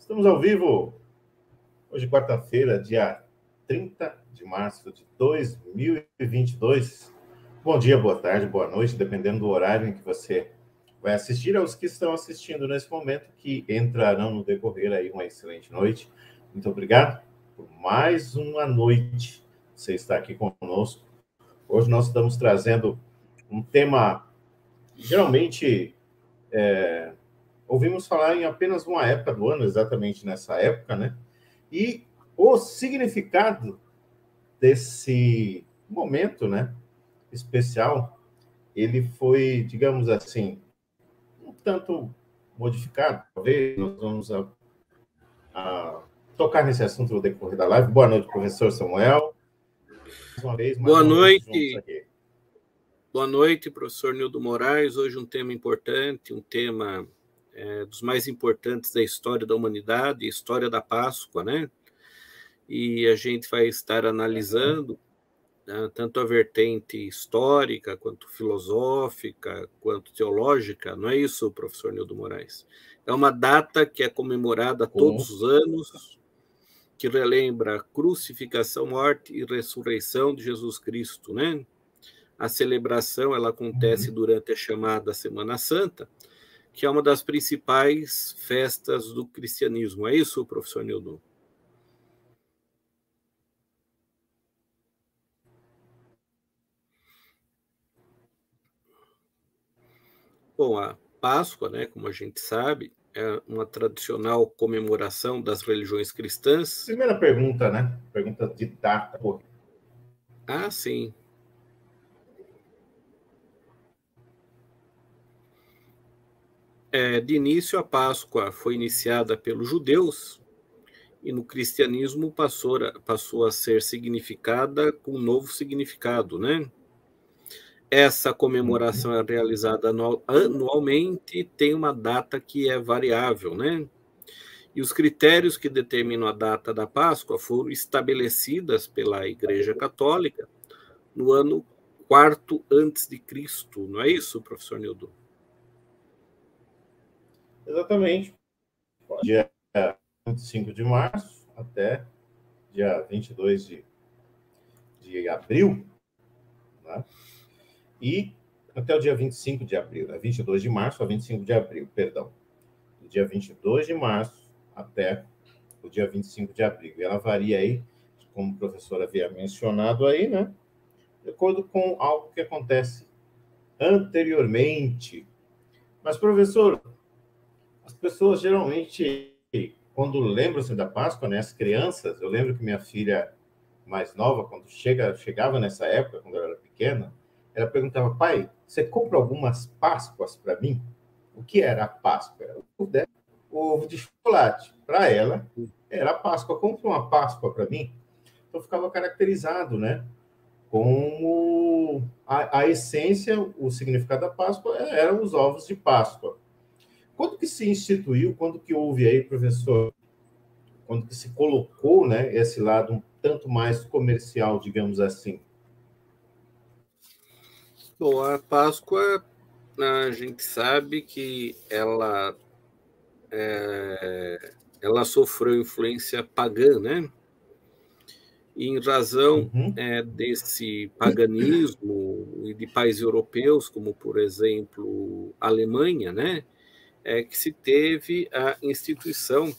Estamos ao vivo, hoje quarta-feira, dia 30 de março de 2022. Bom dia, boa tarde, boa noite, dependendo do horário em que você vai assistir. Aos que estão assistindo nesse momento, que entrarão no decorrer aí uma excelente noite. Muito obrigado por mais uma noite você estar aqui conosco. Hoje nós estamos trazendo um tema, geralmente, ouvimos falar em apenas uma época do ano, exatamente nessa época, né? E o significado desse momento, né, especial, ele foi, digamos assim, um tanto modificado. Talvez nós vamos tocar nesse assunto no decorrer da live. Boa noite, professor Samuel. Mais uma noite juntos aqui. Boa noite, professor Nildo Moraes. Hoje um tema importante, um tema dos mais importantes da história da humanidade, história da Páscoa, né? E a gente vai estar analisando tanto a vertente histórica, quanto filosófica, quanto teológica. Não é isso, professor Nildo Moraes? É uma data que é comemorada todos os anos, que relembra a crucificação, morte e ressurreição de Jesus Cristo, né? A celebração ela acontece durante a chamada Semana Santa, que é uma das principais festas do cristianismo. É isso, professor Nildo? Bom, a Páscoa, né, como a gente sabe, é uma tradicional comemoração das religiões cristãs. Primeira pergunta, né? Pergunta de data. Ah, sim. De início, a Páscoa foi iniciada pelos judeus e no cristianismo passou a ser significada com um novo significado, né? Essa comemoração é realizada anualmente, tem uma data que é variável, né? E os critérios que determinam a data da Páscoa foram estabelecidas pela Igreja Católica no ano 4º antes de Cristo, não é isso, professor Nildo? Exatamente. Dia 25 de março até dia 22 de abril, né? E até o dia 25 de abril, né? 22 de março a 25 de abril, perdão. Do dia 22 de março até o dia 25 de abril. E ela varia aí, como o professor havia mencionado aí, né? De acordo com algo que acontece anteriormente. Mas, professor, as pessoas geralmente, quando lembram-se da Páscoa, né? As crianças, eu lembro que minha filha mais nova, quando chegava nessa época, quando ela era pequena, ela perguntava: pai, você compra algumas Páscoas para mim? O que era a Páscoa? Era o ovo de chocolate. Para ela, era a Páscoa. Compra uma Páscoa para mim? Então, ficava caracterizado, né? Como a essência, o significado da Páscoa eram os ovos de Páscoa. Quando que se instituiu, quando que houve aí, professor, quando que se colocou, né, esse lado um tanto mais comercial, digamos assim? Bom, a Páscoa, a gente sabe que ela sofreu influência pagã, né? E em razão desse paganismo e de países europeus, como, por exemplo, a Alemanha, né? Que se teve a instituição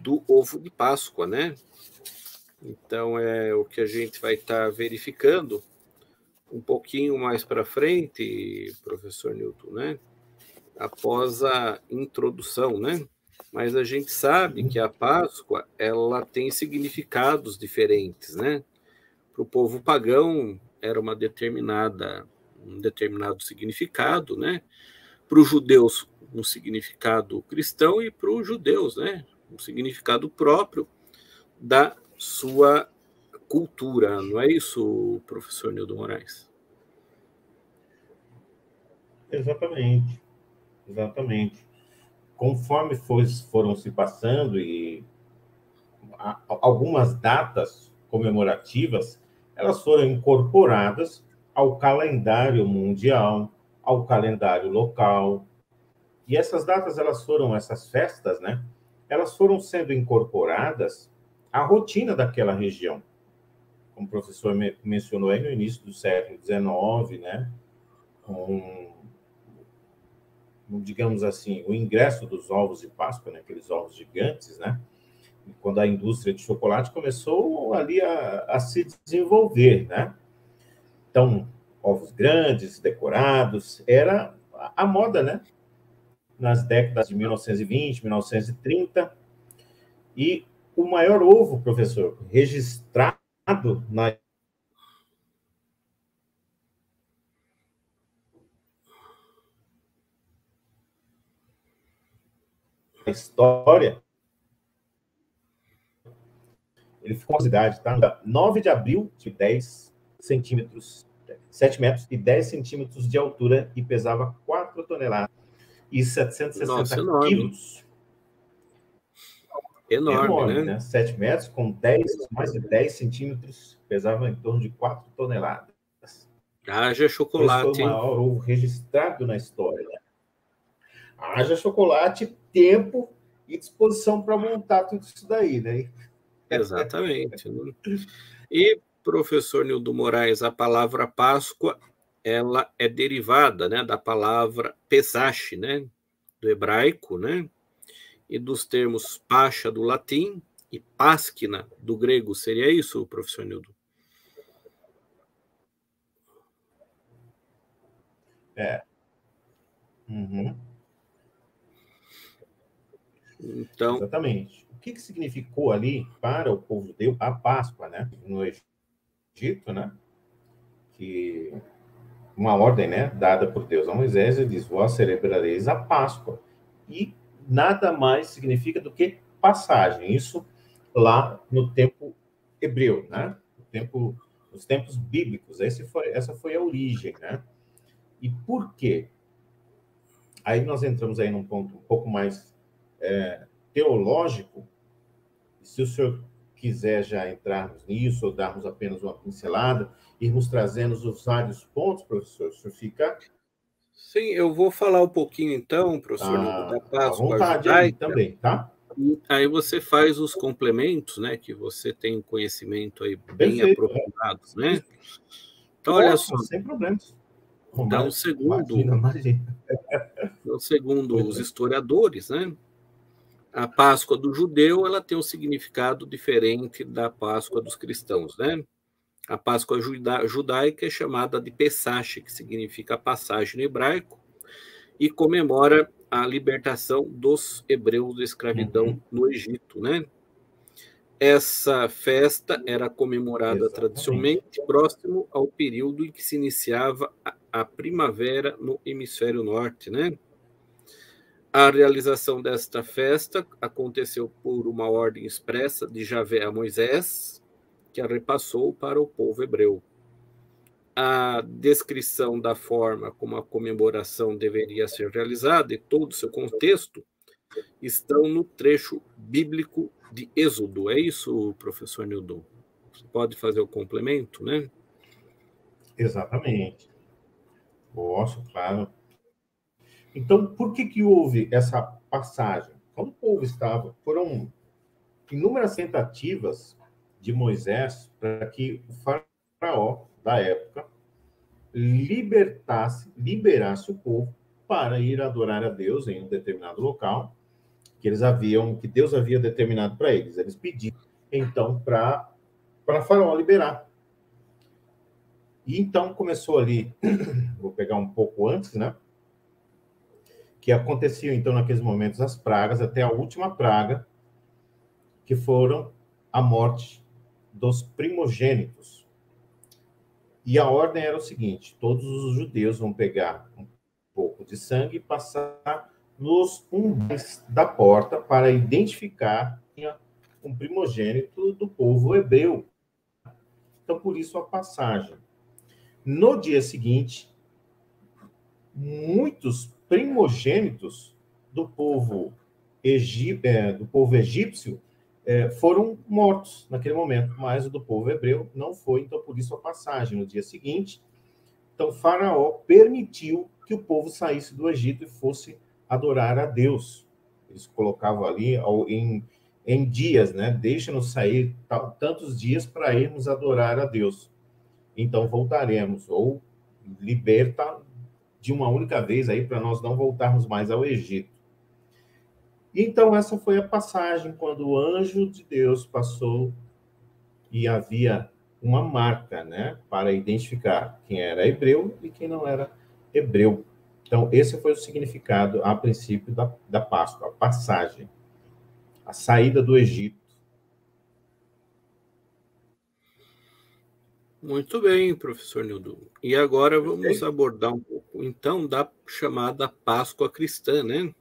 do ovo de Páscoa, né? Então, é o que a gente vai estar verificando um pouquinho mais para frente, professor Newton, né? Após a introdução, né? Mas a gente sabe que a Páscoa ela tem significados diferentes, né? Para o povo pagão era um determinado significado, né? Para os judeus um significado cristão e para os judeus, né? Um significado próprio da sua cultura, não é isso, professor Nildo Moraes? Exatamente, exatamente. Conforme foram se passando e algumas datas comemorativas, elas foram incorporadas ao calendário mundial, ao calendário local, E essas datas, essas festas, né? Elas foram sendo incorporadas à rotina daquela região. Como o professor mencionou aí no início do século XIX, né? Digamos assim, o ingresso dos ovos de Páscoa, né? Aqueles ovos gigantes, né? Quando a indústria de chocolate começou ali a se desenvolver, né? Então, ovos grandes, decorados, era a moda, né? Nas décadas de 1920, 1930. E o maior ovo, professor, registrado na história, ele ficou com a cidade, tá? 9 de abril, de 10 centímetros, 7 metros e 10 centímetros de altura e pesava 4 toneladas e 760 Nossa, enorme. quilos. Enorme, né? 7 metros com mais de 10 centímetros, pesava em torno de 4 toneladas. Haja chocolate, foi o maior ovo registrado na história. Né? Haja chocolate, tempo e disposição para montar tudo isso daí, né? Exatamente. E, professor Nildo Moraes, a palavra Páscoa, ela é derivada, né, da palavra Pesach, né, do hebraico, né, e dos termos Pascha, do latim, e Pasquina, do grego. Seria isso, professor Nildo? É. Uhum. Então, exatamente. O que significou ali para o povo judeu a Páscoa, né? No Egito, né? Que uma ordem, né, dada por Deus a Moisés, ele diz: vós celebrareis a Páscoa. E nada mais significa do que passagem. Isso lá no tempo hebreu, né? Nos tempos bíblicos. Essa foi a origem, né? E por quê? Aí nós entramos aí num ponto um pouco mais teológico. Se o senhor quiser já entrarmos nisso, ou darmos apenas uma pincelada, irmos trazendo os vários pontos, professor, o senhor fica... Sim, eu vou falar um pouquinho então, professor Nildo, da à Páscoa vontade aí judaica. também, tá? E aí você faz os complementos, né, que você tem um conhecimento aí bem Perfeito. aprofundado, né? Então, olha Posso, só. sem problemas. Então, Imagina. Segundo os historiadores, né, a Páscoa do judeu ela tem um significado diferente da Páscoa dos cristãos, né? A Páscoa judaica é chamada de Pesach, que significa passagem no hebraico, e comemora a libertação dos hebreus da escravidão no Egito, né? Essa festa era comemorada tradicionalmente próximo ao período em que se iniciava a primavera no hemisfério norte, né? A realização desta festa aconteceu por uma ordem expressa de Javé a Moisés, que a repassou para o povo hebreu. A descrição da forma como a comemoração deveria ser realizada e todo o seu contexto estão no trecho bíblico de Êxodo. É isso, professor Nildo? Você pode fazer o complemento, né? Exatamente. Posso, claro. Então, por que houve essa passagem? Quando o povo estava... Foram inúmeras tentativas de Moisés para que o faraó da época liberasse o povo para ir adorar a Deus em um determinado local que Deus havia determinado para eles. Eles pediram, então, para Faraó liberar. E então começou ali, vou pegar um pouco antes, né? Que aconteciam, então, naqueles momentos, as pragas, até a última praga, que foram a morte dos primogênitos. E a ordem era o seguinte: todos os judeus vão pegar um pouco de sangue e passar nos umbrais da porta para identificar um primogênito do povo hebreu. Então, por isso a passagem. No dia seguinte, muitos primogênitos do povo egípcio foram mortos naquele momento, mas o do povo hebreu não foi, então por isso a passagem. No dia seguinte, então Faraó permitiu que o povo saísse do Egito e fosse adorar a Deus. Eles colocavam ali em dias, né? Deixa-nos sair tantos dias para irmos adorar a Deus. Então voltaremos, ou liberta de uma única vez aí para nós não voltarmos mais ao Egito. Então essa foi a passagem quando o anjo de Deus passou e havia uma marca, né, para identificar quem era hebreu e quem não era hebreu. Então esse foi o significado a princípio da Páscoa, a passagem, a saída do Egito. Muito bem, professor Nildo. E agora vamos abordar um pouco, então, da chamada Páscoa cristã, né?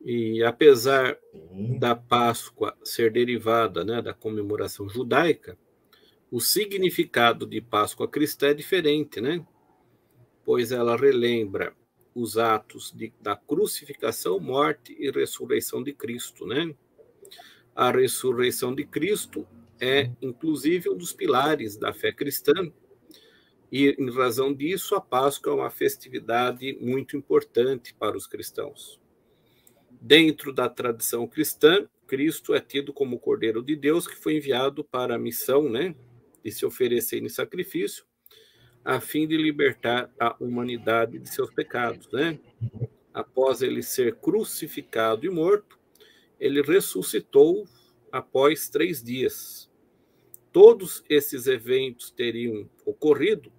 E apesar da Páscoa ser derivada, né, da comemoração judaica, o significado de Páscoa cristã é diferente, né? Pois ela relembra os atos da crucificação, morte e ressurreição de Cristo, né? A ressurreição de Cristo é, inclusive, um dos pilares da fé cristã, e, em razão disso, a Páscoa é uma festividade muito importante para os cristãos. Dentro da tradição cristã, Cristo é tido como o Cordeiro de Deus, que foi enviado para a missão, né, de se oferecer em sacrifício, a fim de libertar a humanidade de seus pecados, né? Após ele ser crucificado e morto, ele ressuscitou após 3 dias. Todos esses eventos teriam ocorrido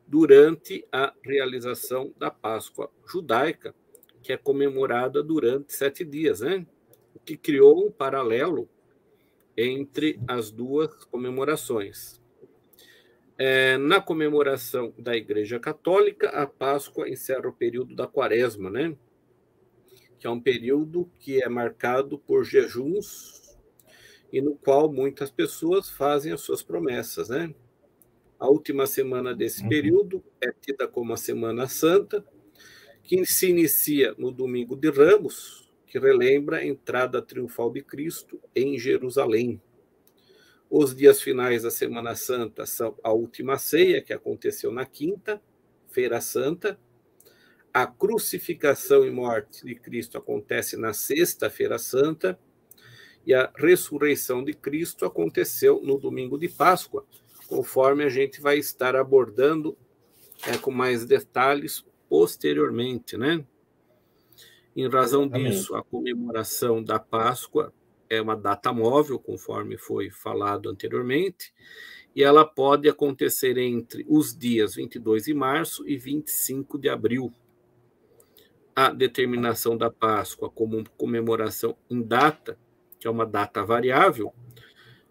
durante a realização da Páscoa judaica, que é comemorada durante 7 dias, né? O que criou um paralelo entre as duas comemorações. Na comemoração da Igreja Católica, a Páscoa encerra o período da Quaresma, né? Que é um período que é marcado por jejuns e no qual muitas pessoas fazem as suas promessas, né? A última semana desse período é tida como a Semana Santa, que se inicia no Domingo de Ramos, que relembra a entrada triunfal de Cristo em Jerusalém. Os dias finais da Semana Santa são a Última Ceia, que aconteceu na Quinta-feira Santa, a crucificação e morte de Cristo acontece na Sexta-feira Santa, e a ressurreição de Cristo aconteceu no domingo de Páscoa, conforme a gente vai estar abordando com mais detalhes posteriormente, né? Em razão disso, a comemoração da Páscoa é uma data móvel, conforme foi falado anteriormente, e ela pode acontecer entre os dias 22 de março e 25 de abril. A determinação da Páscoa como comemoração em data, que é uma data variável,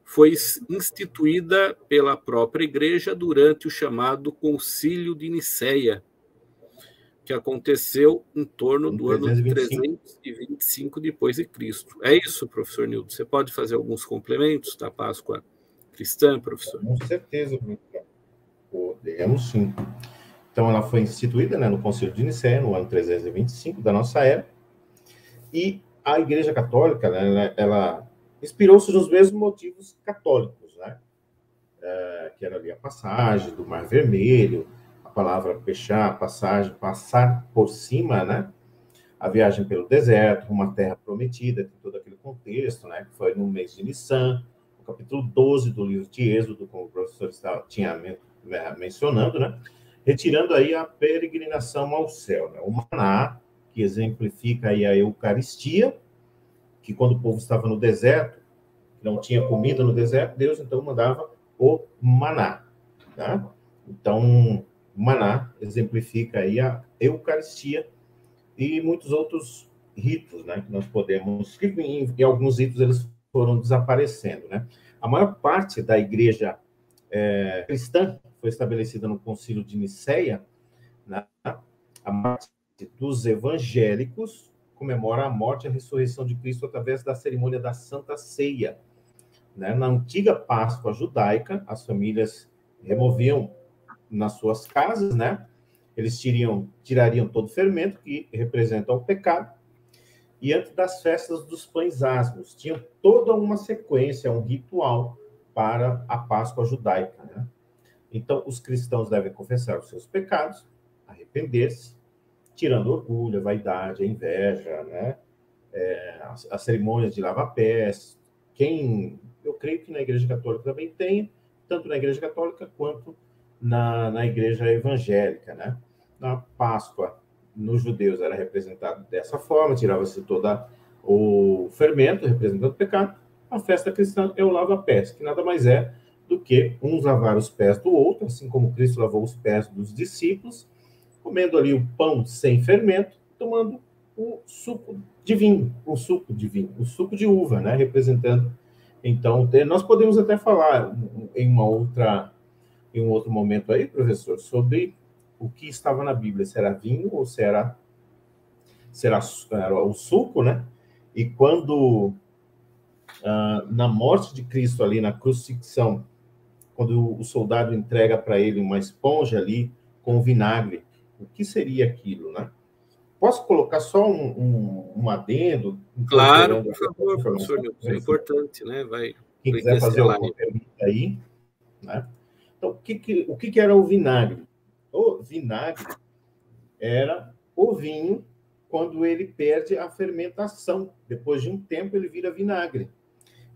foi instituída pela própria Igreja durante o chamado Concílio de Nicéia, que aconteceu em torno do ano 325 depois de Cristo. É isso, professor Nildo? Você pode fazer alguns complementos da Páscoa cristã, professor? Com certeza, podemos sim. Então, ela foi instituída, né, no Concílio de Nicéia, no ano 325 da nossa era, e a Igreja Católica, né, ela inspirou-se nos mesmos motivos católicos, né, que era ali a passagem do Mar Vermelho, a palavra pechar, passagem, passar por cima, né, a viagem pelo deserto, uma terra prometida, tem todo aquele contexto, né, que foi no mês de Nissan, no capítulo 12 do livro de Êxodo, como o professor tinha mencionando, né, retirando aí a peregrinação ao céu, né, o maná, que exemplifica aí a Eucaristia, que quando o povo estava no deserto, não tinha comida no deserto, Deus então mandava o maná, tá? Então, maná exemplifica aí a Eucaristia e muitos outros ritos, né, que nós podemos, que em alguns ritos eles foram desaparecendo, né? A maior parte da igreja cristã foi estabelecida no Concílio de Nicéia, né? A parte dos evangélicos comemora a morte e a ressurreição de Cristo através da cerimônia da Santa Ceia, né? Na antiga Páscoa judaica, as famílias removiam nas suas casas, né? Eles tirariam todo o fermento, que representa o pecado, e antes das festas dos pães asmos, tinham toda uma sequência, um ritual para a Páscoa judaica, né? Então, os cristãos devem confessar os seus pecados, arrepender-se, tirando orgulho, a vaidade, a inveja, né? As cerimônias de lava-pés. Eu creio que na Igreja Católica também tem, tanto na Igreja Católica quanto na Igreja Evangélica, né? Na Páscoa, nos judeus, era representado dessa forma, tirava-se todo o fermento, representando o pecado. A festa cristã é o lava-pés, que nada mais é do que uns lavar os pés do outro, assim como Cristo lavou os pés dos discípulos, comendo ali o pão sem fermento, tomando o suco de vinho, o suco de uva, né? Representando. Então, nós podemos até falar em um outro momento aí, professor, sobre o que estava na Bíblia, se era vinho ou se era o suco, né? E quando, na morte de Cristo ali, na crucifixão, quando o soldado entrega para ele uma esponja ali com vinagre, o que seria aquilo, né? Posso colocar só um adendo? Claro, por favor, professor Nilton, é importante, né? Quem quiser fazer alguma pergunta aí, né? Então, o que era o vinagre? O vinagre era o vinho quando ele perde a fermentação. Depois de um tempo, ele vira vinagre.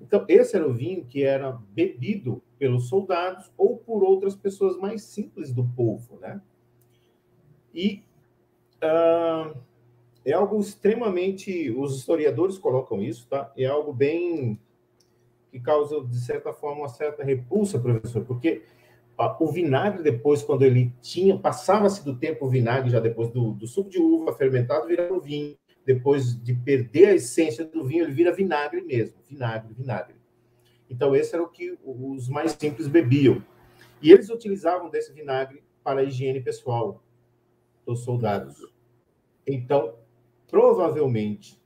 Então, esse era o vinho que era bebido pelos soldados ou por outras pessoas mais simples do povo, né? E é algo extremamente... Os historiadores colocam isso, tá? É algo bem... que causa, de certa forma, uma certa repulsa, professor, porque o vinagre, depois, quando ele passava-se do tempo o vinagre, já depois do suco de uva fermentado, virava o vinho. Depois de perder a essência do vinho, ele vira vinagre mesmo. Vinagre. Então, esse era o que os mais simples bebiam. E eles utilizavam desse vinagre para a higiene pessoal dos soldados. Então, provavelmente,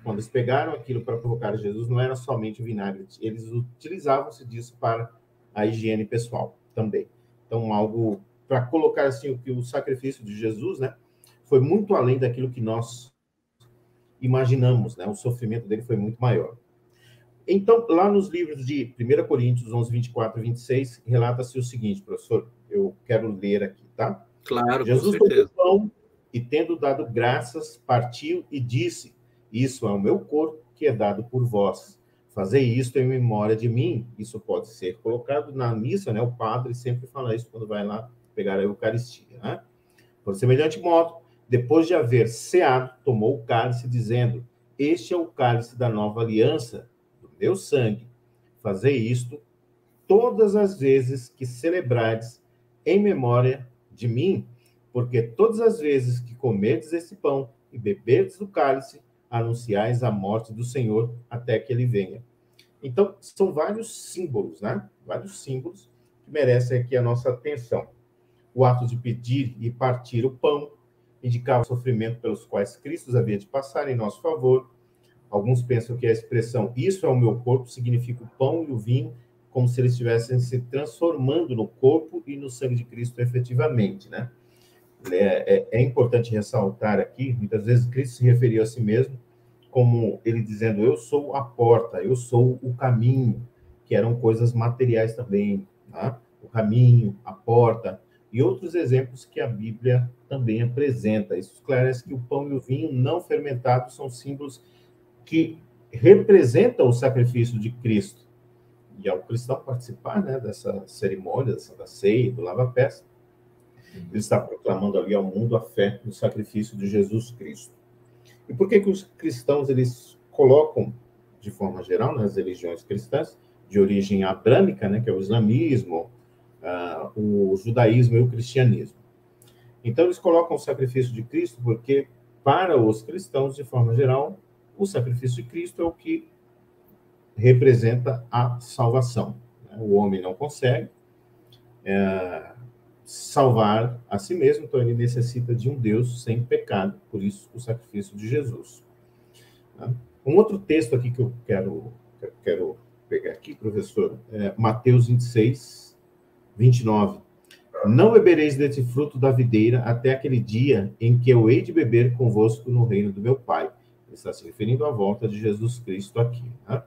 quando eles pegaram aquilo para provocar Jesus, não era somente o vinagre, eles utilizavam-se disso para a higiene pessoal também. Então, algo para colocar assim, que o sacrifício de Jesus, né, foi muito além daquilo que nós imaginamos, né? O sofrimento dele foi muito maior. Então, lá nos livros de 1 Coríntios 11, 24 e 26, relata-se o seguinte, professor, eu quero ler aqui, tá? Claro, Jesus tomou o pão e, tendo dado graças, partiu e disse: isso é o meu corpo que é dado por vós. Fazei isto em memória de mim. Isso pode ser colocado na missa, né? O padre sempre fala isso quando vai lá pegar a Eucaristia, né? Por semelhante modo, depois de haver ceado, tomou o cálice, dizendo: este é o cálice da nova aliança, do meu sangue. Fazei isto todas as vezes que celebrardes em memória de mim, porque todas as vezes que comerdes esse pão e beberdes do cálice, anunciais a morte do Senhor até que ele venha. Então, são vários símbolos, né? Vários símbolos que merecem aqui a nossa atenção. O ato de pedir e partir o pão indicava o sofrimento pelos quais Cristo havia de passar em nosso favor. Alguns pensam que a expressão "isso é o meu corpo" significa o pão e o vinho, como se eles estivessem se transformando no corpo e no sangue de Cristo efetivamente, né? É importante ressaltar aqui, muitas vezes Cristo se referiu a si mesmo como ele dizendo: eu sou a porta, eu sou o caminho, que eram coisas materiais também, né? O caminho, a porta, e outros exemplos que a Bíblia também apresenta. Isso esclarece que o pão e o vinho não fermentados são símbolos que representam o sacrifício de Cristo. E ao cristão participar, né, dessa cerimônia, da ceia, do lava-pés, ele está proclamando ali ao mundo a fé no sacrifício de Jesus Cristo. E por que os cristãos eles colocam, de forma geral, nas religiões cristãs, de origem abrâmica, né, que é o islamismo, o judaísmo e o cristianismo? Então, eles colocam o sacrifício de Cristo porque, para os cristãos, de forma geral, o sacrifício de Cristo é o que representa a salvação. O homem não consegue salvar a si mesmo, então ele necessita de um Deus sem pecado, por isso o sacrifício de Jesus. Um outro texto aqui que eu quero pegar aqui, professor, é Mateus 26, 29. Não bebereis desse fruto da videira até aquele dia em que eu hei de beber convosco no reino do meu Pai. Ele está se referindo à volta de Jesus Cristo aqui, né?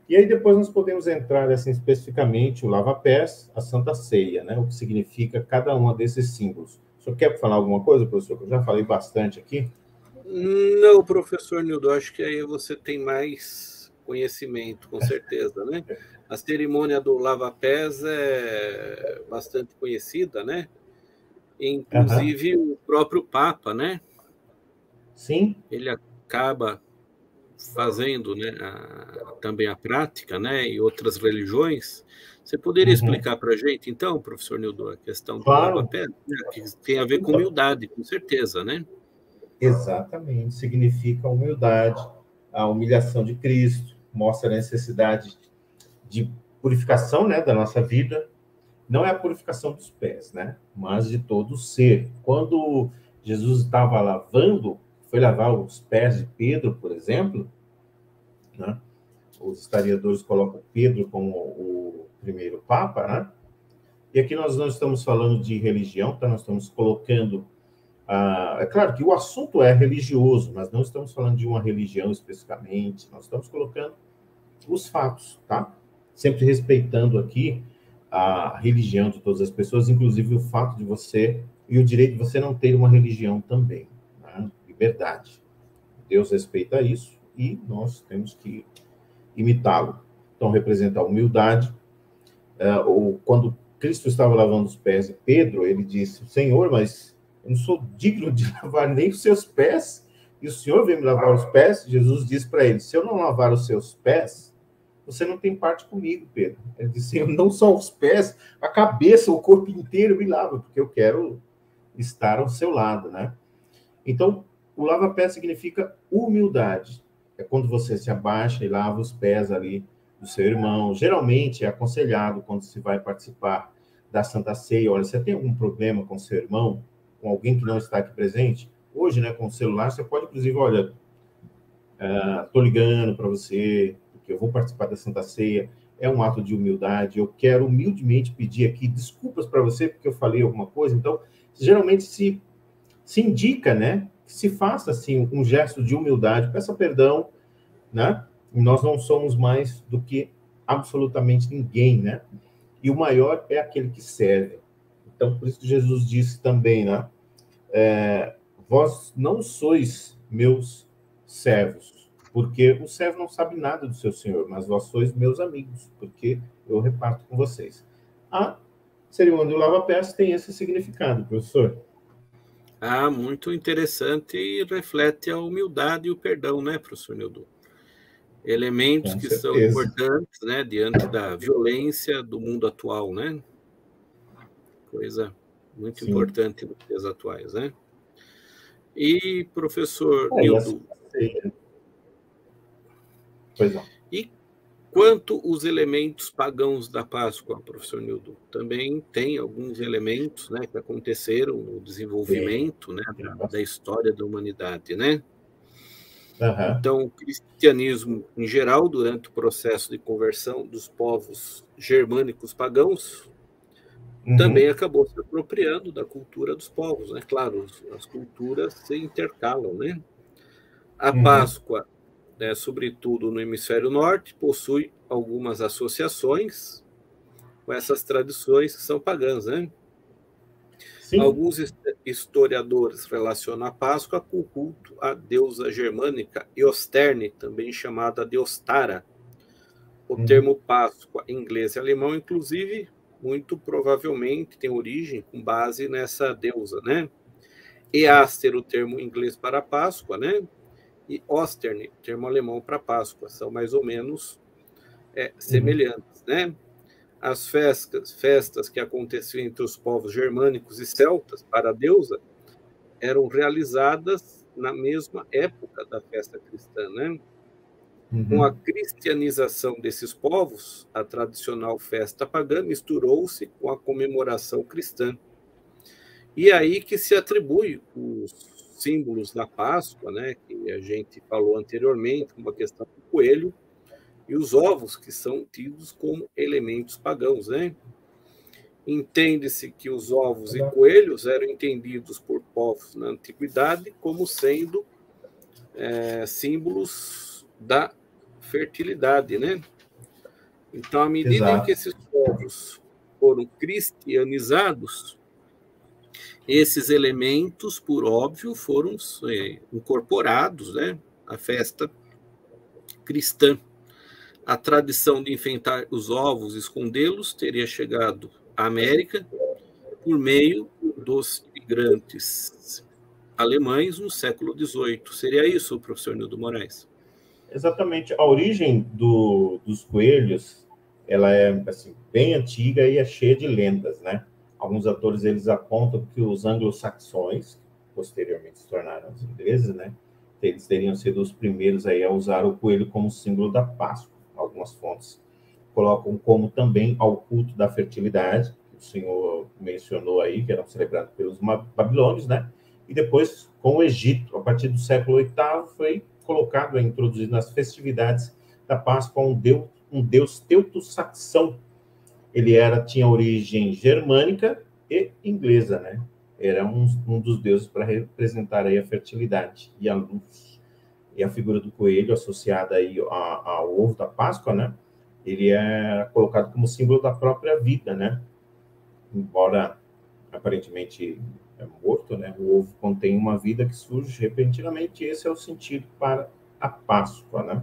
E aí depois nós podemos entrar assim, especificamente o lava-pés, a Santa Ceia, né? O que significa cada um desses símbolos. O senhor quer falar alguma coisa, professor? Eu já falei bastante aqui. Não, professor Nildo, acho que aí você tem mais conhecimento, com certeza, né? A cerimônia do lava-pés é bastante conhecida, né? Aham. Inclusive o próprio Papa, né? Sim. Ele acaba fazendo, né, também a prática, né, e outras religiões. Você poderia Uhum. explicar para a gente, então, professor Nildo, a questão do Claro. lava-pés, né, que tem a ver com Então, humildade, com certeza, né? exatamente. Significa humildade, a humilhação de Cristo, mostra a necessidade de purificação, né, da nossa vida. Não é a purificação dos pés, né, mas de todo o ser. Quando Jesus estava lavando, foi lavar os pés de Pedro, por exemplo, né? Os historiadores colocam Pedro como o primeiro papa, né? E aqui nós não estamos falando de religião, tá? Nós estamos colocando... é claro que o assunto é religioso, mas não estamos falando de uma religião especificamente, nós estamos colocando os fatos, tá? Sempre respeitando aqui a religião de todas as pessoas, inclusive o fato de você e o direito de você não ter uma religião também, né? Liberdade. Deus respeita isso e nós temos que imitá-lo. Então, representa a humildade. Ou quando Cristo estava lavando os pés de Pedro, ele disse: Senhor, mas eu não sou digno de lavar nem os seus pés, e o Senhor vem me lavar os pés? Jesus disse para ele: se eu não lavar os seus pés, você não tem parte comigo, Pedro. Ele disse: Senhor, não só os pés, a cabeça, o corpo inteiro me lava, porque eu quero estar ao seu lado, né? Então, o lava-pés significa humildade. É quando você se abaixa e lava os pés ali do seu irmão. Geralmente é aconselhado quando se vai participar da Santa Ceia. Olha, você tem algum problema com seu irmão, com alguém que não está aqui presente? Hoje, né, com o celular, você pode, inclusive, olha, estou ligando para você, porque eu vou participar da Santa Ceia. É um ato de humildade. Eu quero humildemente pedir aqui desculpas para você, porque eu falei alguma coisa. Então, geralmente se indica, né, que se faça assim um gesto de humildade, peça perdão, né? E nós não somos mais do que absolutamente ninguém, né? E o maior é aquele que serve. Então, por isso Jesus disse também, né? Vós não sois meus servos, porque o servo não sabe nada do seu senhor, mas vós sois meus amigos, porque eu reparto com vocês. A cerimônia do lava-pés tem esse significado, professor. Ah, muito interessante e reflete a humildade e o perdão, né, professor Nildo? Elementos Com que são certeza. importantes, né, diante da violência do mundo atual, né? Coisa muito Sim. importante nos dias atuais, né? E, professor E essa Nildo, ceia, pois não. e quanto os elementos pagãos da Páscoa, professor Nildo? Também tem alguns elementos, né, que aconteceram no Tem, desenvolvimento, né, tem da bastante. história da humanidade, né? Aham. Então, o cristianismo, em geral, durante o processo de conversão dos povos germânicos pagãos, também Uhum. acabou se apropriando da cultura dos povos, né? Claro, as culturas se intercalam, né? A Uhum. Páscoa, né, sobretudo no hemisfério norte, possui algumas associações com essas tradições que são pagãs, né? Sim. Alguns historiadores relacionam a Páscoa com o culto à deusa germânica Eosterne, também chamada Deostara. O Uhum. termo Páscoa, em inglês e alemão, inclusive, muito provavelmente tem origem com base nessa deusa, né? Easter, o termo em inglês para Páscoa, né? E Osterne, termo alemão para Páscoa, são mais ou menos Uhum. semelhantes, né? As festas que aconteciam entre os povos germânicos e celtas para a deusa eram realizadas na mesma época da festa cristã, né? Com a Uhum. cristianização desses povos, a tradicional festa pagã misturou-se com a comemoração cristã. E aí que se atribui os símbolos da Páscoa, né, que a gente falou anteriormente, como a questão do coelho, e os ovos, que são tidos como elementos pagãos, né? Entende-se que os ovos e coelhos eram entendidos por povos na antiguidade como sendo símbolos da fertilidade, né? Então, à medida em que Exato. esses povos foram cristianizados, Esses elementos, por óbvio, foram incorporados, né, à festa cristã. A tradição de enfeitar os ovos e escondê-los teria chegado à América por meio dos imigrantes alemães no século XVIII. Seria isso, professor Nildo Moraes? Exatamente. A origem dos coelhos, ela é assim, bem antiga e é cheia de lendas, né? Alguns autores eles apontam que os anglo-saxões, posteriormente se tornaram os ingleses, né? Eles teriam sido os primeiros aí a usar o coelho como símbolo da Páscoa. Algumas fontes colocam como também ao culto da fertilidade, que o senhor mencionou aí, que eram celebrados pelos babilônios, né? E depois, com o Egito, a partir do século VIII, foi colocado, introduzido nas festividades da Páscoa um deus teuto-saxão. Ele tinha origem germânica e inglesa, né? Era um dos deuses para representar aí a fertilidade e a luz. E a figura do coelho associada aí ao ovo da Páscoa, né? Ele é colocado como símbolo da própria vida, né? Embora aparentemente morto, né? O ovo contém uma vida que surge repentinamente. Esse é o sentido para a Páscoa, né?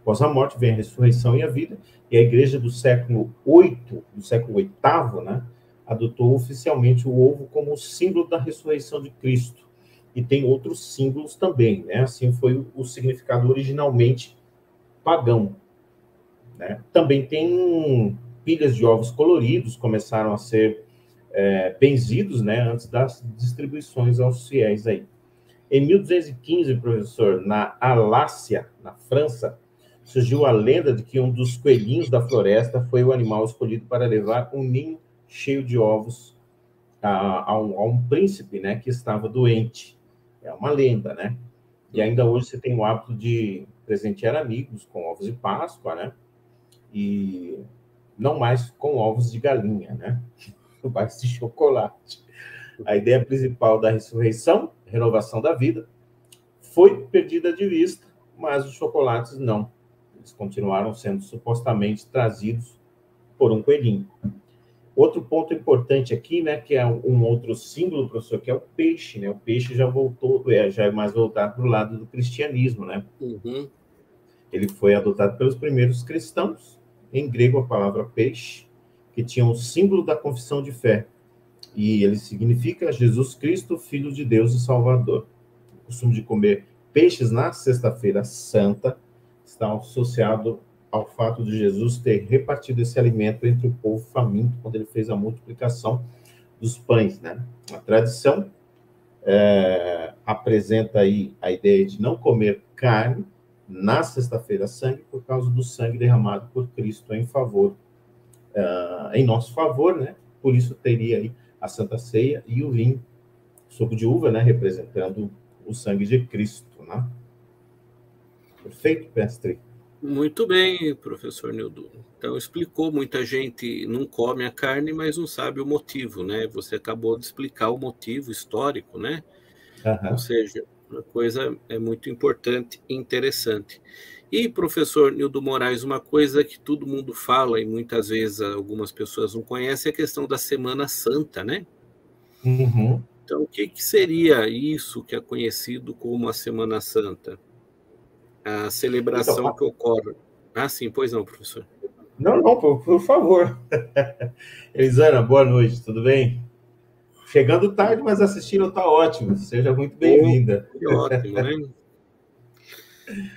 Após a morte vem a ressurreição e a vida. E a Igreja do século VIII, né? Adotou oficialmente o ovo como símbolo da ressurreição de Cristo. E tem outros símbolos também, né? Assim foi o significado originalmente pagão, né? Também tem pilhas de ovos coloridos, começaram a ser benzidos, né? Antes das distribuições aos fiéis aí. Em 1215, professor, na Alácia, na França, surgiu a lenda de que um dos coelhinhos da floresta foi o animal escolhido para levar um ninho cheio de ovos a um príncipe, né, que estava doente. É uma lenda, né? E ainda hoje você tem o hábito de presentear amigos com ovos de Páscoa, né? E não mais com ovos de galinha, né? Mas de chocolate. A ideia principal da ressurreição, renovação da vida, foi perdida de vista, mas os chocolates não. Eles continuaram sendo supostamente trazidos por um coelhinho. Outro ponto importante aqui, né, que é um outro símbolo, professor, que é o peixe, né? O peixe já voltou, já é mais voltado para o lado do cristianismo, né? Uhum. Ele foi adotado pelos primeiros cristãos, em grego a palavra peixe, que tinha o símbolo da confissão de fé. E ele significa Jesus Cristo, Filho de Deus e Salvador. O costume de comer peixes na Sexta-feira Santa está associado ao fato de Jesus ter repartido esse alimento entre o povo faminto, quando ele fez a multiplicação dos pães, né? A tradição apresenta aí a ideia de não comer carne na Sexta-feira Santa por causa do sangue derramado por Cristo em nosso favor, né? Por isso teria aí a Santa Ceia e o vinho, suco de uva, né? Representando o sangue de Cristo, né? Perfeito, mestre? Muito bem, professor Nildo. Então, explicou, muita gente não come a carne, mas não sabe o motivo, né? Você acabou de explicar o motivo histórico, né? Ou seja, uma coisa é muito importante e interessante. E, professor Nildo Moraes, uma coisa que todo mundo fala e muitas vezes algumas pessoas não conhecem é a questão da Semana Santa, né? Uhum. Então, o que seria isso que é conhecido como a Semana Santa? A celebração Então, que ocorre. Ah, sim, pois não, professor. não, por favor. Elisana, boa noite, tudo bem? Chegando tarde, mas assistindo está ótimo. Seja muito bem-vinda. Que ótimo, né?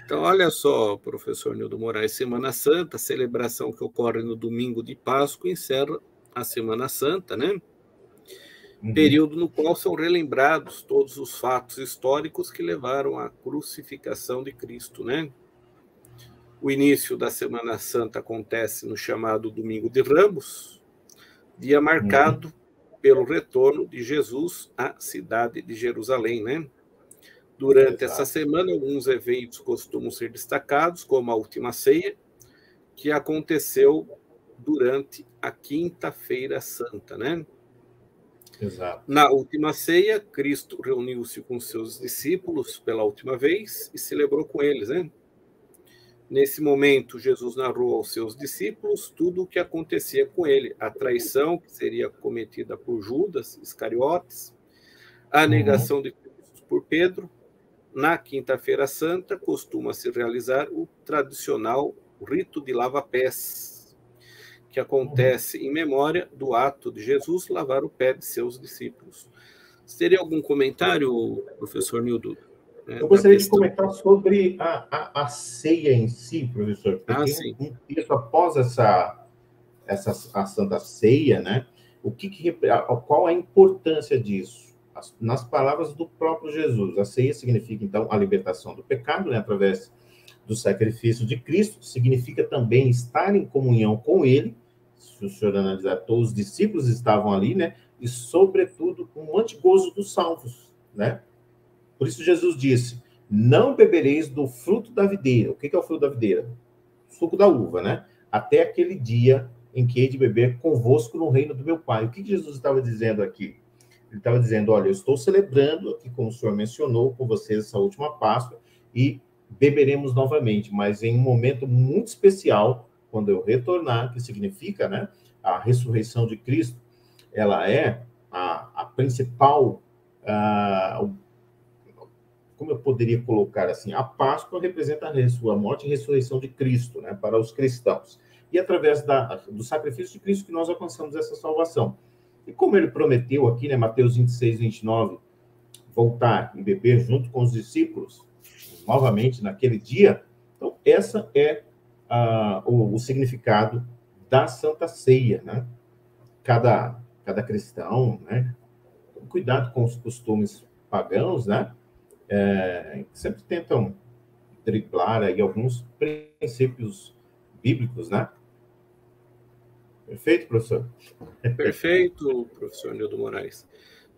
Então, olha só, professor Nildo Moraes, Semana Santa, celebração que ocorre no domingo de Páscoa, encerra a Semana Santa, né? Período no qual são relembrados todos os fatos históricos que levaram à crucificação de Cristo, né? O início da Semana Santa acontece no chamado Domingo de Ramos, dia marcado pelo retorno de Jesus à cidade de Jerusalém, né? Durante essa semana, alguns eventos costumam ser destacados, como a Última Ceia, que aconteceu durante a Quinta-feira Santa, né? Exato. Na Última Ceia, Cristo reuniu-se com seus discípulos pela última vez e celebrou com eles, né? Nesse momento, Jesus narrou aos seus discípulos tudo o que acontecia com ele, a traição que seria cometida por Judas Iscariotes a negação de Cristo por Pedro. Na Quinta-feira Santa, costuma-se realizar o tradicional rito de lava-pés, que acontece em memória do ato de Jesus lavar o pé de seus discípulos. Teria algum comentário, professor Nildo? Eu gostaria de comentar sobre a ceia em si, professor, porque tem um texto após a Santa Ceia, né? Qual a importância disso? Nas palavras do próprio Jesus, a ceia significa, então, a libertação do pecado, né, através do sacrifício de Cristo, significa também estar em comunhão com Ele. Se o senhor analisar, todos os discípulos estavam ali, né, e, sobretudo, um antegozo dos salvos, né? Por isso Jesus disse, não bebereis do fruto da videira. O que é o fruto da videira? O suco da uva, né? Até aquele dia em que hei de beber convosco no reino do meu Pai. O que Jesus estava dizendo aqui? Ele estava dizendo, olha, eu estou celebrando aqui, como o senhor mencionou, com vocês essa última Páscoa, e beberemos novamente, mas em um momento muito especial, quando eu retornar, que significa, né, a ressurreição de Cristo, ela é a principal, como eu poderia colocar assim, a Páscoa representa a sua morte e ressurreição de Cristo, né, para os cristãos. E através do sacrifício de Cristo que nós alcançamos essa salvação. E como ele prometeu aqui, né, Mateus 26, 29, voltar e beber junto com os discípulos, novamente naquele dia, então essa é o significado da Santa Ceia, né? Cada cristão, né? Cuidado com os costumes pagãos, né? Sempre tentam driblar aí alguns princípios bíblicos, né? Perfeito, professor? Perfeito, professor Nildo Moraes.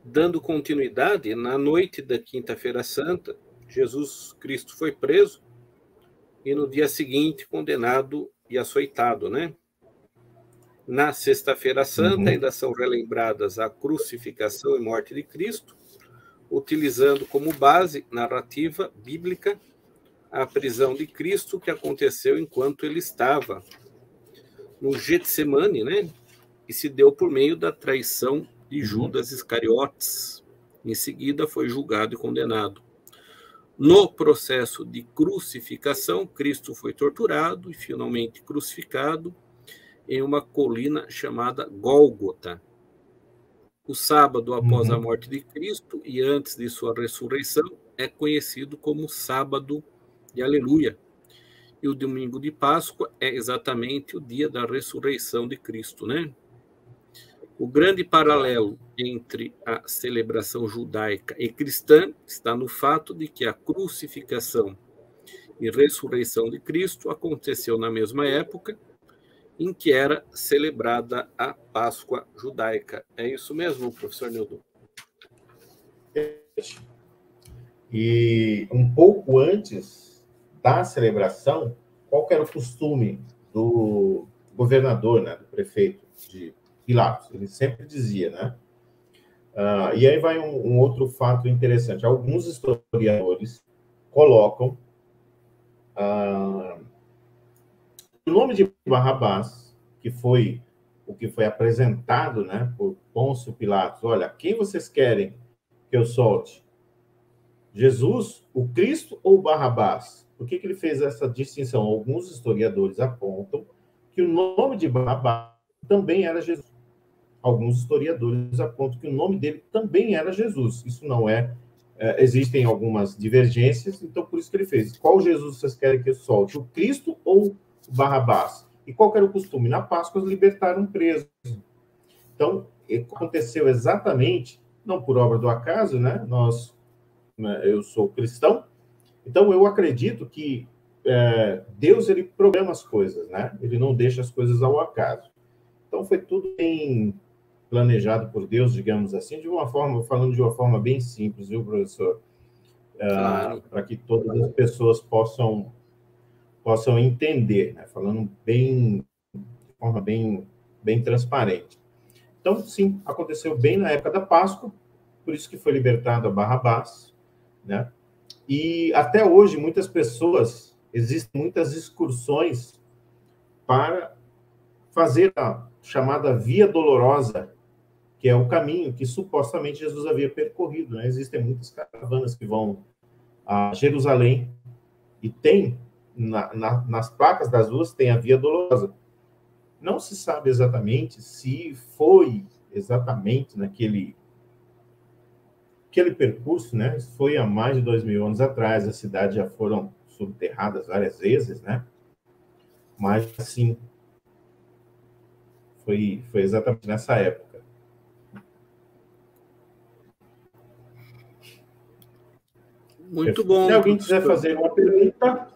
Dando continuidade, na noite da Quinta-feira Santa, Jesus Cristo foi preso e no dia seguinte condenado e açoitado, né? Na Sexta-feira Santa ainda são relembradas a crucificação e morte de Cristo, utilizando como base narrativa bíblica a prisão de Cristo que aconteceu enquanto ele estava no Getsemane, né? E se deu por meio da traição de Judas Iscariotes. Em seguida, foi julgado e condenado. No processo de crucificação, Cristo foi torturado e finalmente crucificado em uma colina chamada Gólgota. O sábado após a morte de Cristo e antes de sua ressurreição é conhecido como Sábado de Aleluia. E o domingo de Páscoa é exatamente o dia da ressurreição de Cristo, né? O grande paralelo entre a celebração judaica e cristã está no fato de que a crucificação e ressurreição de Cristo aconteceu na mesma época em que era celebrada a Páscoa judaica. É isso mesmo, professor Nildo? E um pouco antes da celebração, qual que era o costume do governador, né, do prefeito de Pilatos? Ele sempre dizia, né? E aí vai um outro fato interessante. Alguns historiadores colocam o nome de Barrabás, que foi o que foi apresentado, né, por Pôncio Pilatos. Olha, quem vocês querem que eu solte? Jesus, o Cristo ou Barrabás? Por que ele fez essa distinção? Alguns historiadores apontam que o nome de Barrabás também era Jesus. Alguns historiadores apontam que o nome dele também era Jesus. Isso não existem algumas divergências, então por isso que ele fez. Qual Jesus vocês querem que eu solte? O Cristo ou o Barrabás? E qual era o costume? Na Páscoa, libertar um preso. Então, aconteceu exatamente, não por obra do acaso, né? Eu sou cristão, então eu acredito que Deus, ele programa as coisas, né? Ele não deixa as coisas ao acaso. Então foi tudo bem planejado por Deus, digamos assim, falando de uma forma bem simples, viu, professor? Claro. Para que todas as pessoas possam entender, né? Falando de forma bem transparente. Então, sim, aconteceu bem na época da Páscoa, por isso que foi libertado a Barrabás, né? E até hoje, existem muitas excursões para fazer a chamada Via Dolorosa, que é o caminho que supostamente Jesus havia percorrido, né? Existem muitas caravanas que vão a Jerusalém e tem, nas placas das ruas, tem a Via Dolorosa. Não se sabe exatamente se foi exatamente naquele percurso, né? Isso foi há mais de 2000 anos atrás, a cidade já foram subterradas várias vezes, né? Mas, sim, foi exatamente nessa época. Muito bom. Se alguém quiser fazer uma pergunta,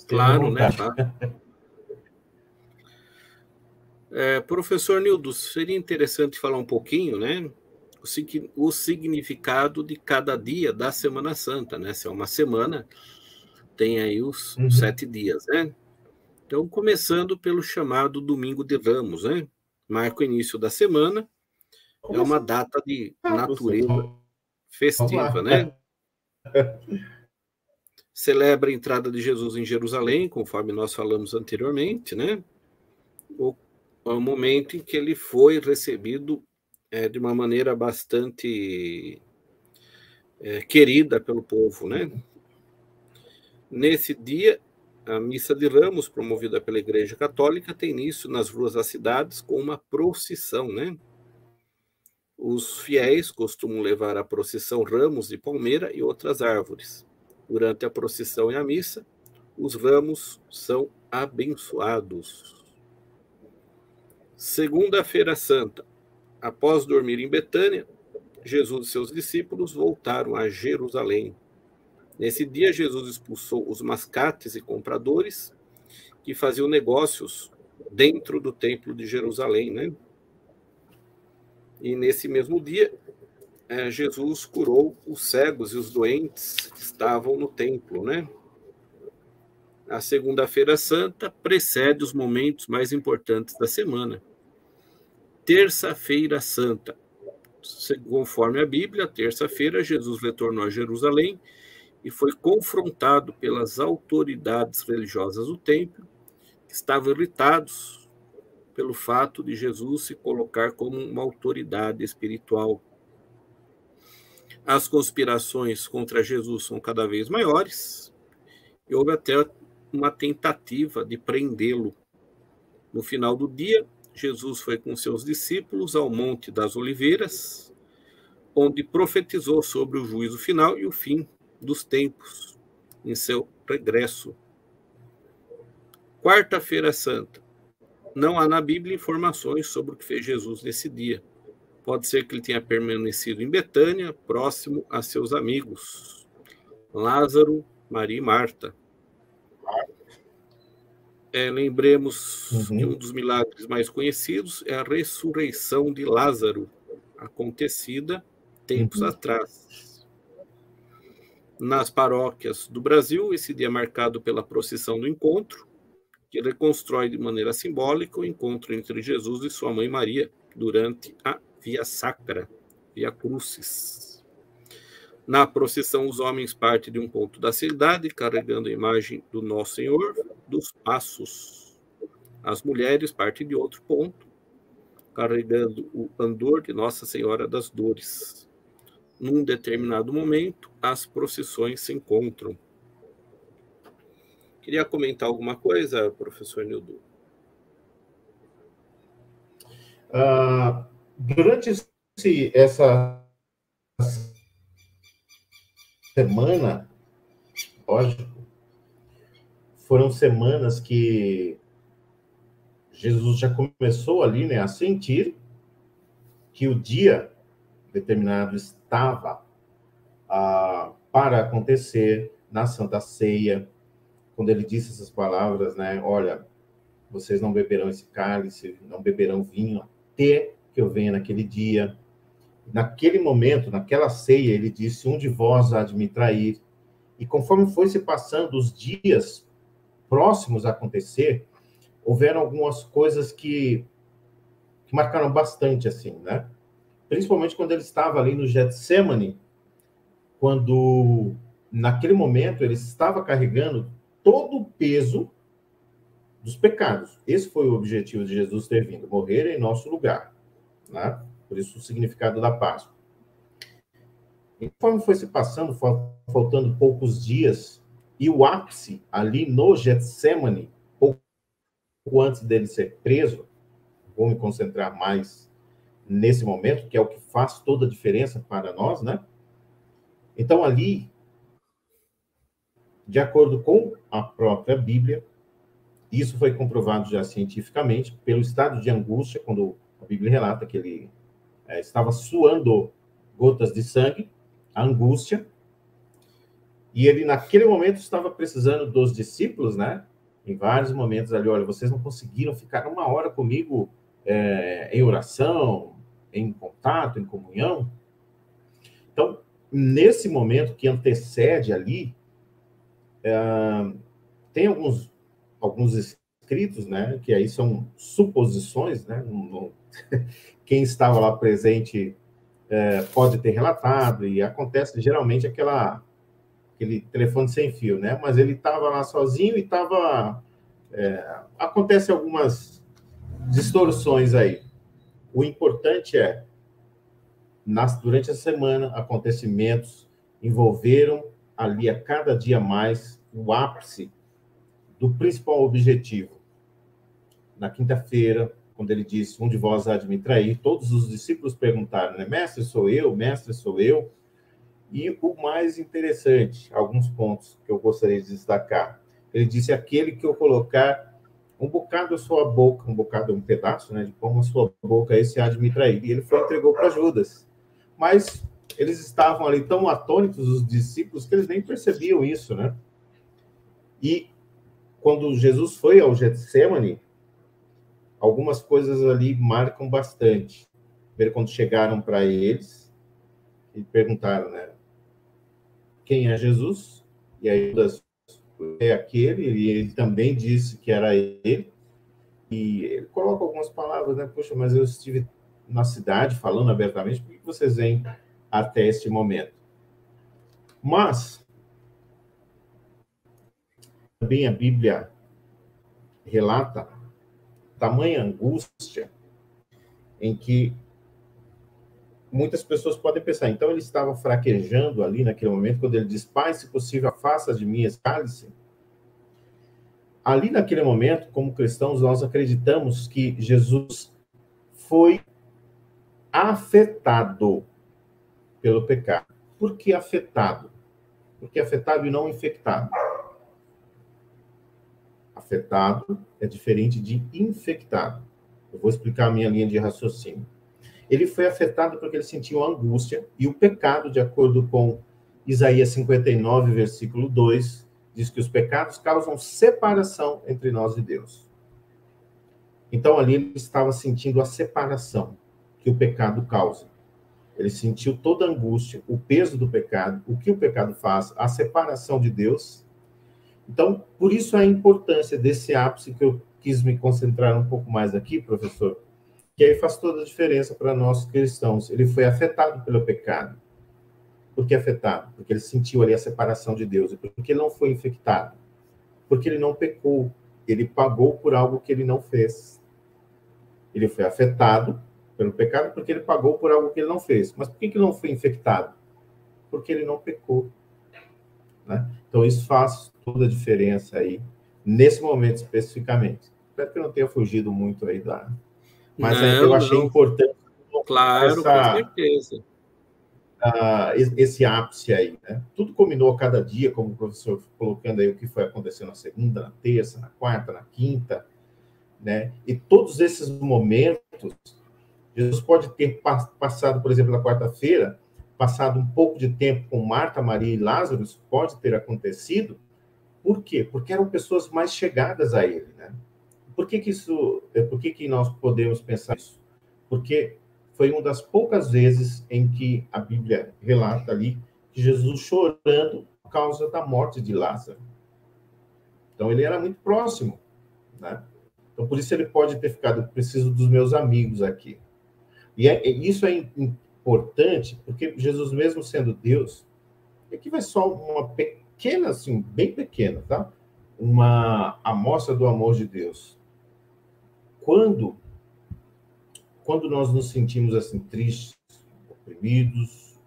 claro, né? Professor Nildo, seria interessante falar um pouquinho, né? O significado de cada dia da Semana Santa, né? Se é uma semana, tem aí os 7 dias, né? Então, começando pelo chamado Domingo de Ramos, né? Marca o início da semana, é uma data de natureza festiva, né? Celebra a entrada de Jesus em Jerusalém, conforme nós falamos anteriormente, né? O momento em que ele foi recebido de uma maneira bastante querida pelo povo, né? Nesse dia, a missa de Ramos, promovida pela Igreja Católica, tem início nas ruas das cidades com uma procissão, né? Os fiéis costumam levar à procissão ramos de palmeira e outras árvores. Durante a procissão e a missa, os ramos são abençoados. Segunda-feira Santa. Após dormir em Betânia, Jesus e seus discípulos voltaram a Jerusalém. Nesse dia, Jesus expulsou os mascates e compradores que faziam negócios dentro do templo de Jerusalém, né? E nesse mesmo dia, Jesus curou os cegos e os doentes que estavam no templo, né? A Segunda-feira Santa precede os momentos mais importantes da semana. Terça-feira Santa. Conforme a Bíblia, terça-feira, Jesus retornou a Jerusalém e foi confrontado pelas autoridades religiosas do templo, que estavam irritados pelo fato de Jesus se colocar como uma autoridade espiritual. As conspirações contra Jesus são cada vez maiores e houve até uma tentativa de prendê-lo. No final do dia, Jesus foi com seus discípulos ao Monte das Oliveiras, onde profetizou sobre o juízo final e o fim dos tempos, em seu regresso. Quarta-feira Santa. Não há na Bíblia informações sobre o que fez Jesus nesse dia. Pode ser que ele tenha permanecido em Betânia, próximo a seus amigos, Lázaro, Maria e Marta. Lembremos que um dos milagres mais conhecidos é a ressurreição de Lázaro, acontecida tempos atrás. Nas paróquias do Brasil, esse dia é marcado pela procissão do encontro, que reconstrói de maneira simbólica o encontro entre Jesus e sua mãe Maria durante a Via Sacra, Via Crucis. Na procissão, os homens partem de um ponto da cidade, carregando a imagem do Nosso Senhor dos Passos. As mulheres partem de outro ponto, carregando o andor de Nossa Senhora das Dores. Num determinado momento, as procissões se encontram. Queria comentar alguma coisa, professor Nildo? Durante essa semana, lógico, foram semanas que Jesus já começou ali, né, a sentir que o dia determinado estava para acontecer na Santa Ceia, quando ele disse essas palavras, né, olha, vocês não beberão esse cálice, não beberão vinho, até que eu venha naquele dia. Naquele momento, naquela ceia, ele disse, um de vós há de me trair. E conforme foi se passando os dias próximos a acontecer, houveram algumas coisas que marcaram bastante, assim, né? Principalmente quando ele estava ali no Getsemane, quando, naquele momento, ele estava carregando todo o peso dos pecados. Esse foi o objetivo de Jesus ter vindo, morrer em nosso lugar. né? Por isso o significado da Páscoa. E conforme foi se passando, faltando poucos dias, e o ápice ali no Getsemane, pouco antes dele ser preso, vou me concentrar mais nesse momento, que é o que faz toda a diferença para nós, né? Então, ali, de acordo com a própria Bíblia, isso foi comprovado já cientificamente, pelo estado de angústia, quando a Bíblia relata que ele estava suando gotas de sangue, a angústia, e ele, naquele momento, estava precisando dos discípulos, né? Em vários momentos ali, olha, vocês não conseguiram ficar uma hora comigo em oração, em contato, em comunhão. Então, nesse momento que antecede ali, tem alguns escritos, né? Que aí são suposições, né? Quem estava lá presente pode ter relatado, e acontece geralmente aquele telefone sem fio, né? Mas ele estava lá sozinho e estava... acontece algumas distorções aí. O importante é, durante a semana, acontecimentos envolveram ali a cada dia mais o ápice do principal objetivo. Na quinta-feira, quando ele disse, um de vós há de me trair, todos os discípulos perguntaram, né? Mestre, sou eu? Mestre, sou eu? E o mais interessante, alguns pontos que eu gostaria de destacar. Ele disse, aquele que eu colocar um bocado a sua boca, um pedaço, né, de pão a sua boca, esse há de me trair. E ele foi e entregou para Judas. Mas eles estavam ali tão atônitos, os discípulos, que eles nem percebiam isso, né? E quando Jesus foi ao Getsemane, algumas coisas ali marcam bastante. Primeiro, quando chegaram para eles e perguntaram, né, quem é Jesus? E aí Judas é aquele, e ele também disse que era ele. E ele coloca algumas palavras, né? Poxa, mas eu estive na cidade falando abertamente, por que vocês vêm até este momento? Mas também a Bíblia relata tamanha angústia em que muitas pessoas podem pensar, então ele estava fraquejando ali naquele momento, quando ele diz, Pai, se possível, afasta de mim esse cálice. Ali naquele momento, como cristãos, nós acreditamos que Jesus foi afetado pelo pecado. Por que afetado? Porque afetado e não infectado. Afetado é diferente de infectado. Eu vou explicar a minha linha de raciocínio. Ele foi afetado porque ele sentiu angústia, e o pecado, de acordo com Isaías 59, versículo 2, diz que os pecados causam separação entre nós e Deus. Então, ali ele estava sentindo a separação que o pecado causa. Ele sentiu toda a angústia, o peso do pecado, o que o pecado faz, a separação de Deus. Então, por isso a importância desse ápice que eu quis me concentrar um pouco mais aqui, professor, que aí faz toda a diferença para nós cristãos. Ele foi afetado pelo pecado. Por que afetado? Porque ele sentiu ali a separação de Deus. E por que ele não foi infectado? Porque ele não pecou. Ele pagou por algo que ele não fez. Ele foi afetado pelo pecado porque ele pagou por algo que ele não fez. Mas por que ele não foi infectado? Porque ele não pecou. Né? Então, isso faz toda a diferença aí, nesse momento especificamente. Espero que eu não tenha fugido muito aí da... Mas eu achei importante claro, com certeza. Esse ápice aí, né? Tudo combinou a cada dia, como o professor colocando aí o que foi acontecendo na segunda, na terça, na quarta, na quinta, né? E todos esses momentos, Jesus pode ter passado, por exemplo, na quarta-feira, passado um pouco de tempo com Marta, Maria e Lázaro, isso pode ter acontecido. Por quê? Porque eram pessoas mais chegadas a ele, né? Por que nós podemos pensar isso? Porque foi uma das poucas vezes em que a Bíblia relata ali que Jesus chorando por causa da morte de Lázaro. Então, ele era muito próximo, né? Então, por isso ele pode ter ficado, preciso dos meus amigos aqui. E isso é importante, porque Jesus, mesmo sendo Deus, aqui vai só uma pequena, assim, bem pequena, tá? Uma amostra do amor de Deus. Quando quando nós nos sentimos assim tristes, oprimidos,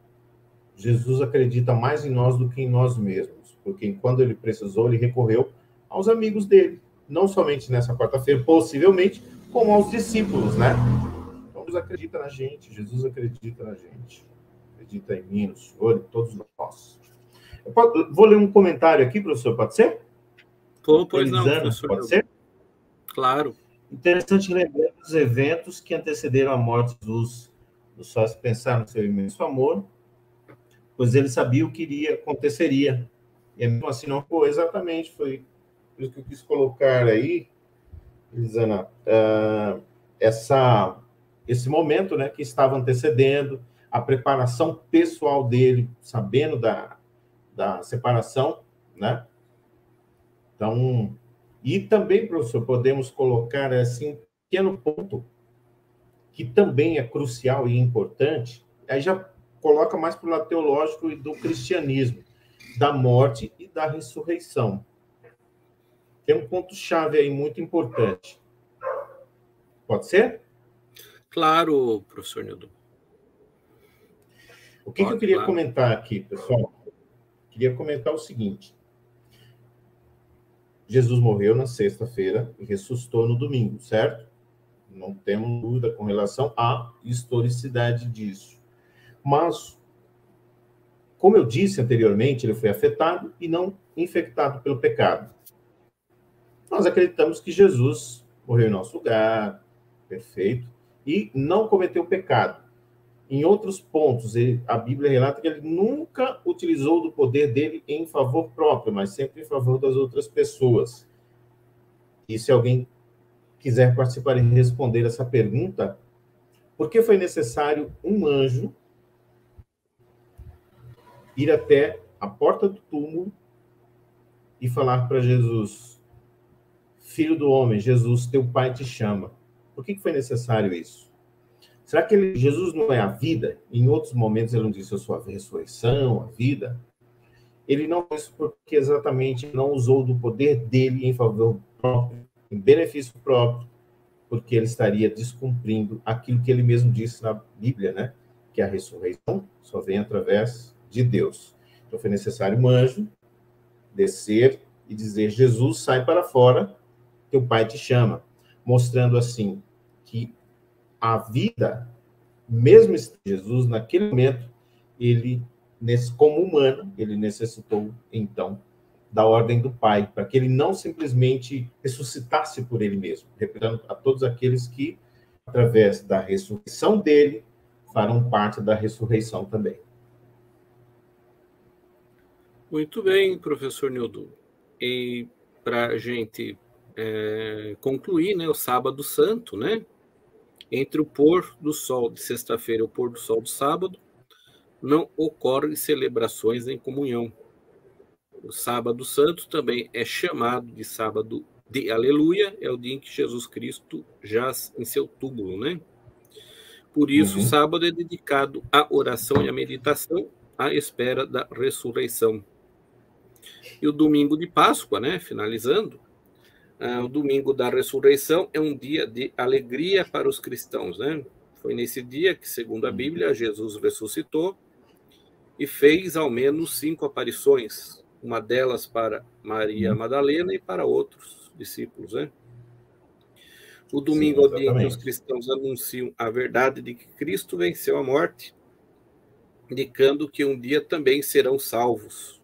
Jesus acredita mais em nós do que em nós mesmos, porque quando ele precisou, ele recorreu aos amigos dele, não somente nessa quarta-feira, possivelmente, como aos discípulos, né? Então, Deus acredita na gente, Jesus acredita na gente, acredita em mim, no Senhor, em todos nós. Vou ler um comentário aqui, professor, pode ser? Pois não, professor. Pode ser? Claro. Interessante lembrar dos eventos que antecederam a morte de Jesus. Os sócios pensaram no seu imenso amor, pois ele sabia o que aconteceria. E mesmo assim não foi exatamente, foi isso que eu quis colocar aí, Elisana, esse momento, né, que estava antecedendo a preparação pessoal dele, sabendo da separação, né? Então, e também, professor, podemos colocar assim um pequeno ponto que também é crucial e importante, aí já coloca mais para o lado teológico e do cristianismo, da morte e da ressurreição. Tem um ponto-chave aí muito importante. Pode ser? Claro, professor Nildo. O que eu queria comentar aqui, pessoal? Queria comentar o seguinte. Jesus morreu na sexta-feira e ressuscitou no domingo, certo? Não temos dúvida com relação à historicidade disso. Mas, como eu disse anteriormente, ele foi afetado e não infectado pelo pecado. Nós acreditamos que Jesus morreu em nosso lugar, perfeito, e não cometeu pecado. Em outros pontos, a Bíblia relata que ele nunca utilizou do poder dele em favor próprio, mas sempre em favor das outras pessoas. E se alguém quiser participar e responder essa pergunta, por que foi necessário um anjo ir até a porta do túmulo e falar para Jesus: Filho do homem, Jesus, teu pai te chama? Por que foi necessário isso? Será que Jesus não é a vida? Em outros momentos ele não disse a sua ressurreição, a vida. Ele não fez porque exatamente não usou do poder dele em favor próprio, em benefício próprio, porque ele estaria descumprindo aquilo que ele mesmo disse na Bíblia, né? Que a ressurreição só vem através de Deus. Então foi necessário um anjo descer e dizer: Jesus, sai para fora, teu pai te chama. Mostrando assim que a vida, mesmo Jesus, naquele momento, ele, como humano, ele necessitou, então, da ordem do Pai, para que ele não simplesmente ressuscitasse por ele mesmo, representando a todos aqueles que, através da ressurreição dele, farão parte da ressurreição também. Muito bem, professor Nildo. E para a gente concluir, né, o Sábado Santo, né? Entre o pôr do sol de sexta-feira e o pôr do sol do sábado, não ocorrem celebrações em comunhão. O Sábado Santo também é chamado de Sábado de Aleluia, é o dia em que Jesus Cristo jaz em seu túmulo, né? Por isso, o sábado é dedicado à oração e à meditação, à espera da ressurreição. E o domingo de Páscoa, né, finalizando, o domingo da ressurreição é um dia de alegria para os cristãos, né? Foi nesse dia que, segundo a Bíblia, Jesus ressuscitou e fez ao menos 5 aparições, uma delas para Maria Madalena e para outros discípulos, né? O domingo é o dia em que os cristãos anunciam a verdade de que Cristo venceu a morte, indicando que um dia também serão salvos.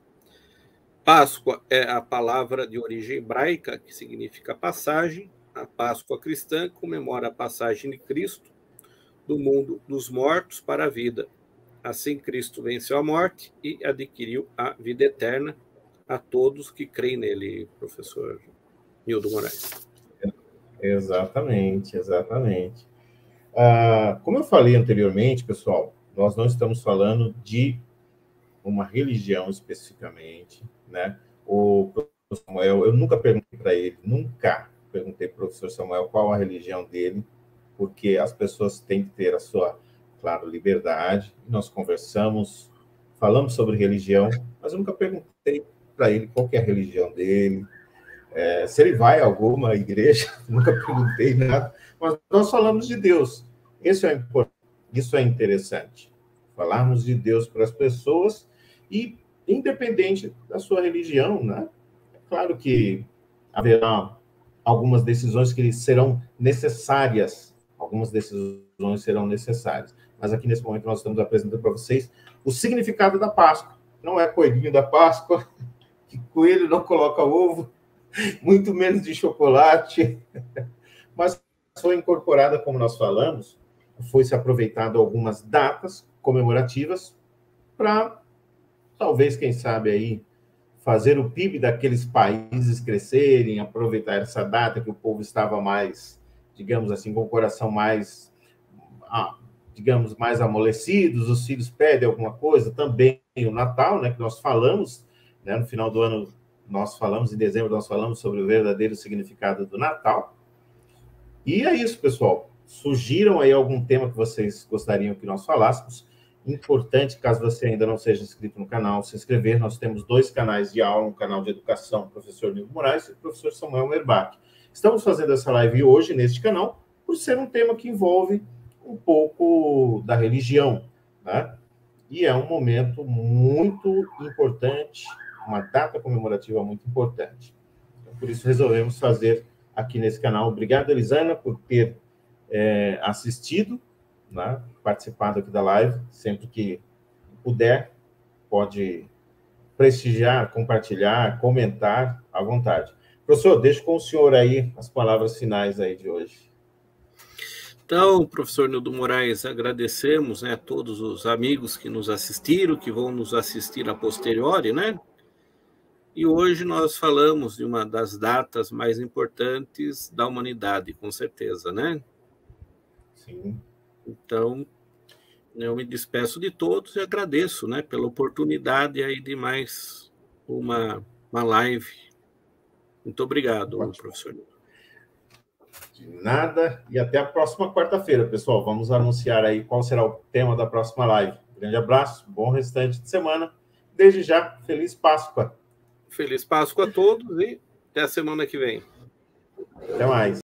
Páscoa é a palavra de origem hebraica, que significa passagem. A Páscoa cristã comemora a passagem de Cristo do mundo dos mortos para a vida. Assim, Cristo venceu a morte e adquiriu a vida eterna a todos que creem nele, professor Nildo Moraes. Exatamente, exatamente. Como eu falei anteriormente, pessoal, nós não estamos falando de uma religião especificamente, né? O professor Samuel, eu nunca perguntei para ele, nunca perguntei para o professor Samuel qual a religião dele, porque as pessoas têm que ter a sua, claro, liberdade. Nós conversamos, falamos sobre religião, mas eu nunca perguntei para ele qual que é a religião dele, se ele vai a alguma igreja, nunca perguntei nada, mas nós falamos de Deus. Isso é interessante. Falarmos de Deus para as pessoas e, independente da sua religião, né? É claro que haverá algumas decisões que serão necessárias. Mas aqui, nesse momento, nós estamos apresentando para vocês o significado da Páscoa. Não é coelhinho da Páscoa, que coelho não coloca ovo, muito menos de chocolate. Mas foi incorporada, como nós falamos, foi-se aproveitado algumas datas comemorativas para, talvez, quem sabe, aí, fazer o PIB daqueles países crescerem, aproveitar essa data que o povo estava mais, digamos assim, com o coração mais, digamos, mais amolecidos, os filhos pedem alguma coisa, também o Natal, né, que nós falamos, né, no final do ano, nós falamos, em dezembro, nós falamos sobre o verdadeiro significado do Natal. E é isso, pessoal. Surgiram aí algum tema que vocês gostariam que nós falássemos. Importante, caso você ainda não seja inscrito no canal, se inscrever. Nós temos 2 canais de aula, um canal de educação, professor Nildo Moraes e o professor Samuel Merbach. Estamos fazendo essa live hoje neste canal por ser um tema que envolve um pouco da religião, né? E é um momento muito importante, uma data comemorativa muito importante. Então, por isso resolvemos fazer aqui nesse canal. Obrigado, Elisana, por ter assistido, né, participado aqui da live. Sempre que puder, pode prestigiar, compartilhar, comentar, à vontade. Professor, deixo com o senhor aí as palavras finais aí de hoje. Então, professor Nildo Moraes, agradecemos, né, a todos os amigos que nos assistiram, que vão nos assistir a posteriori, né? E hoje nós falamos de uma das datas mais importantes da humanidade, com certeza, né? Sim. Então, eu me despeço de todos e agradeço, né, pela oportunidade aí de mais uma live. Muito obrigado, professor. De nada, e até a próxima quarta-feira, pessoal. Vamos anunciar aí qual será o tema da próxima live. Grande abraço, bom restante de semana. Desde já, feliz Páscoa. Feliz Páscoa a todos e até a semana que vem. Até mais.